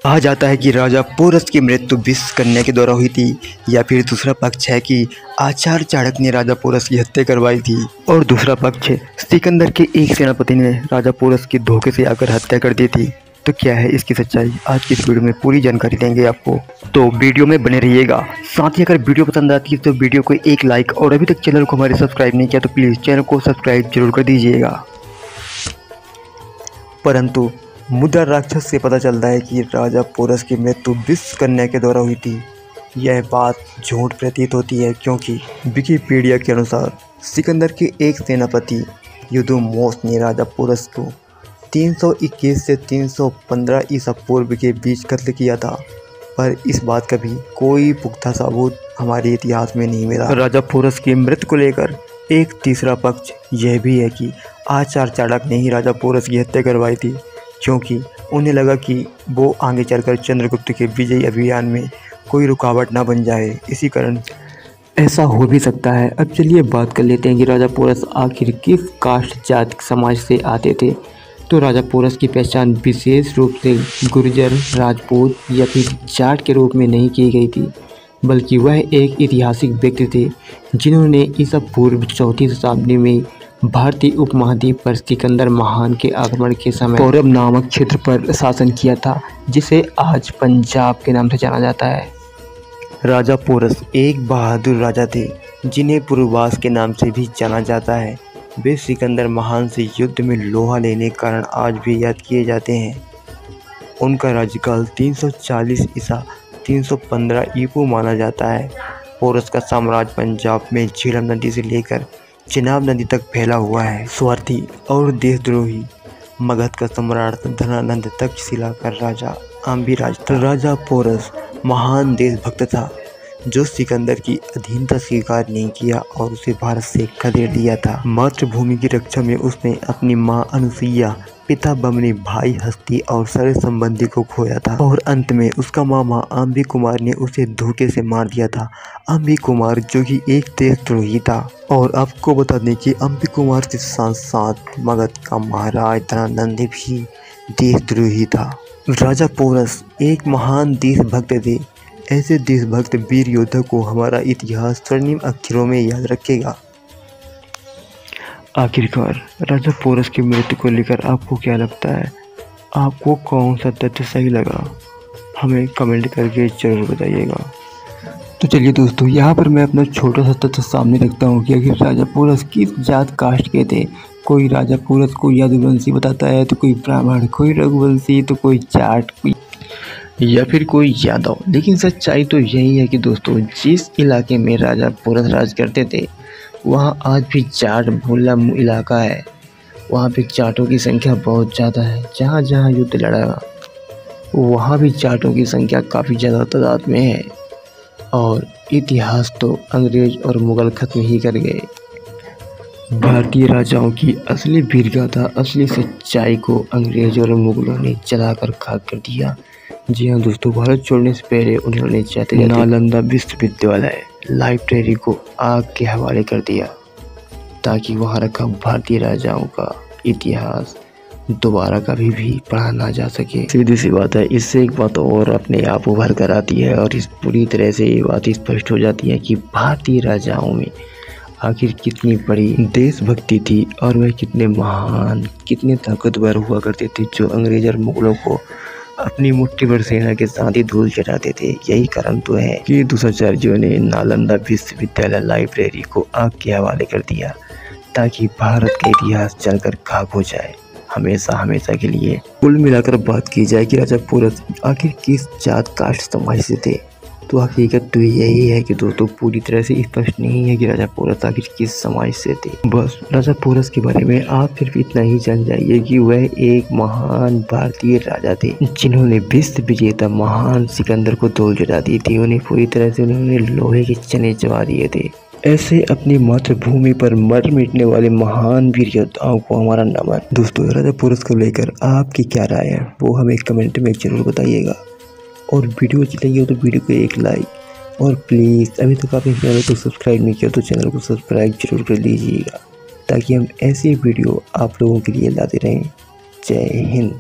कहा जाता है कि राजा पोरस की मृत्यु विष कन्या के द्वारा हुई थी, या फिर दूसरा पक्ष है कि आचार्य चाणक्य ने राजा पोरस की हत्या करवाई थी, और दूसरा पक्ष सिकंदर के एक सेनापति ने राजा पोरस की धोखे से आकर हत्या कर दी थी। तो क्या है इसकी सच्चाई, आज की इस वीडियो में पूरी जानकारी देंगे आपको, तो वीडियो में बने रहिएगा। साथ ही अगर वीडियो पसंद आती है तो वीडियो को एक लाइक, और अभी तक चैनल को हमारे सब्सक्राइब नहीं किया तो प्लीज़ चैनल को सब्सक्राइब जरूर कर दीजिएगा। परंतु मुद्रा राक्षस से पता चलता है कि राजा पोरस की मृत्यु विष कन्या के द्वारा हुई थी। यह बात झूठ प्रतीत होती है, क्योंकि विकिपीडिया के अनुसार सिकंदर के एक सेनापति युद्धोमोस ने राजा पोरस को 321 से 315 ईसा पूर्व के बीच कत्ल किया था, पर इस बात का भी कोई पुख्ता सबूत हमारे इतिहास में नहीं मिला। राजा पोरस की मृत्यु को लेकर एक तीसरा पक्ष यह भी है कि आचार्य चाणक्य ने ही राजा पोरस की हत्या करवाई थी, क्योंकि उन्हें लगा कि वो आगे चलकर चंद्रगुप्त के विजयी अभियान में कोई रुकावट ना बन जाए, इसी कारण ऐसा हो भी सकता है। अब चलिए बात कर लेते हैं कि राजा पोरस आखिर किस कास्ट जात समाज से आते थे। तो राजा पोरस की पहचान विशेष रूप से गुर्जर, राजपूत या फिर जाट के रूप में नहीं की गई थी, बल्कि वह एक ऐतिहासिक व्यक्ति थे जिन्होंने ईसा पूर्व 4वीं शताब्दी में भारतीय उपमहाद्वीप पर सिकंदर महान के आक्रमण के समय पौरव नामक क्षेत्र पर शासन किया था, जिसे आज पंजाब के नाम से जाना जाता है। राजा पोरस एक बहादुर राजा थे जिन्हें पुरुवास के नाम से भी जाना जाता है। वे सिकंदर महान से युद्ध में लोहा लेने के कारण आज भी याद किए जाते हैं। उनका राज्यकाल 340 ईसा 315 ईपू माना जाता है। पोरस का साम्राज्य पंजाब में झेलम नदी से लेकर चिनाब नदी तक फैला हुआ है। स्वार्थी और देशद्रोही मगध का सम्राट धनानंद तक्षशिला का राजा अम्बिराज था। राजा पोरस महान देशभक्त था जो सिकंदर की अधीनता स्वीकार नहीं किया और उसे भारत से खदेड़ दिया था। मातृभूमि की रक्षा में उसने अपनी मां अनुसुईया, पिता बमनी, भाई हस्ती और सारे संबंधी को खोया था, और अंत में उसका मामा अम्बी कुमार ने उसे धोखे से मार दिया था। अम्बी कुमार जो कि एक देशद्रोही था, और आपको बता दें कि अम्बी कुमार के साथ साथ मगध का महाराज धनानंद भी देशद्रोही था। राजा पोरस एक महान देशभक्त थे। ऐसे देशभक्त वीर योद्धा को हमारा इतिहास स्वर्णिम अक्षरों में याद रखेगा। आखिरकार राजा पोरस की मृत्यु को लेकर आपको क्या लगता है? आपको कौन सा तथ्य सही लगा? हमें कमेंट करके जरूर बताइएगा। तो चलिए दोस्तों, यहाँ पर मैं अपना छोटा सा तथ्य सामने रखता हूँ कि आखिर राजा पोरस किस जात कास्ट के थे। कोई राजा पोरस को यदुवंशी बताता है, तो कोई ब्राह्मण, कोई रघुवंशी, तो कोई जाट, कोई या फिर कोई यादव। लेकिन सच्चाई तो यही है कि दोस्तों, जिस इलाके में राजा पोरस राज करते थे वहाँ आज भी जाट बहुल इलाका है। वहाँ पे जाटों की संख्या बहुत ज़्यादा है। जहाँ जहाँ युद्ध लड़ा वहाँ भी जाटों की संख्या काफ़ी ज़्यादा तादाद में है, और इतिहास तो अंग्रेज और मुग़ल खत्म ही कर गए। भारतीय राजाओं की असली वीरगाथा, असली सच्चाई को अंग्रेज और मुग़लों ने जलाकर खाक कर दिया। जी हाँ दोस्तों, भारत छोड़ने से पहले उन्होंने जाते नालंदा विश्वविद्यालय लाइब्रेरी को आग के हवाले कर दिया, ताकि वहाँ रखा भारतीय राजाओं का इतिहास दोबारा कभी भी पढ़ा ना जा सके। सीधी सी बात है, इससे एक बात और अपने आप उभर कर आती है, और इस पूरी तरह से ये बात स्पष्ट हो जाती है कि भारतीय राजाओं में आखिर कितनी बड़ी देशभक्ति थी, और वह कितने महान, कितने ताकतवर हुआ करते थे, जो अंग्रेज और मुग़लों को अपनी मुट्ठी भर सेना के साथ ही धूल चटाते थे। यही कारण तो है कि दूताचार्यों ने नालंदा विश्वविद्यालय लाइब्रेरी को आग के हवाले कर दिया, ताकि भारत का इतिहास जलकर खाक हो जाए हमेशा हमेशा के लिए। कुल मिलाकर बात की जाए कि राजा पोरस आखिर किस जात कास्ट समाज से थे, तो हकीकत तो यही है कि दोस्तों, पूरी तरह से स्पष्ट नहीं है कि राजा पोरस आखिर किस समाज से थे। बस राजा पोरस के बारे में आप सिर्फ इतना ही जान जाइए कि वह एक महान भारतीय राजा थे, जिन्होंने विश्व विजेता महान सिकंदर को धूल चटा दी थी। उन्हें पूरी तरह से उन्होंने लोहे के चने चबा दिए थे। ऐसे अपनी मातृभूमि पर मर मिटने वाले महान वीर योद्धाओं को हमारा नमन। दोस्तों, राजा पोरस को लेकर आपकी क्या राय है वो हमें कमेंट में जरूर बताइएगा, और वीडियो अच्छी लगी हो तो वीडियो को एक लाइक, और प्लीज़ अभी तक आपने चैनल को सब्सक्राइब नहीं किया तो चैनल को सब्सक्राइब जरूर कर लीजिएगा, ताकि हम ऐसी वीडियो आप लोगों के लिए लाते रहें। जय हिंद।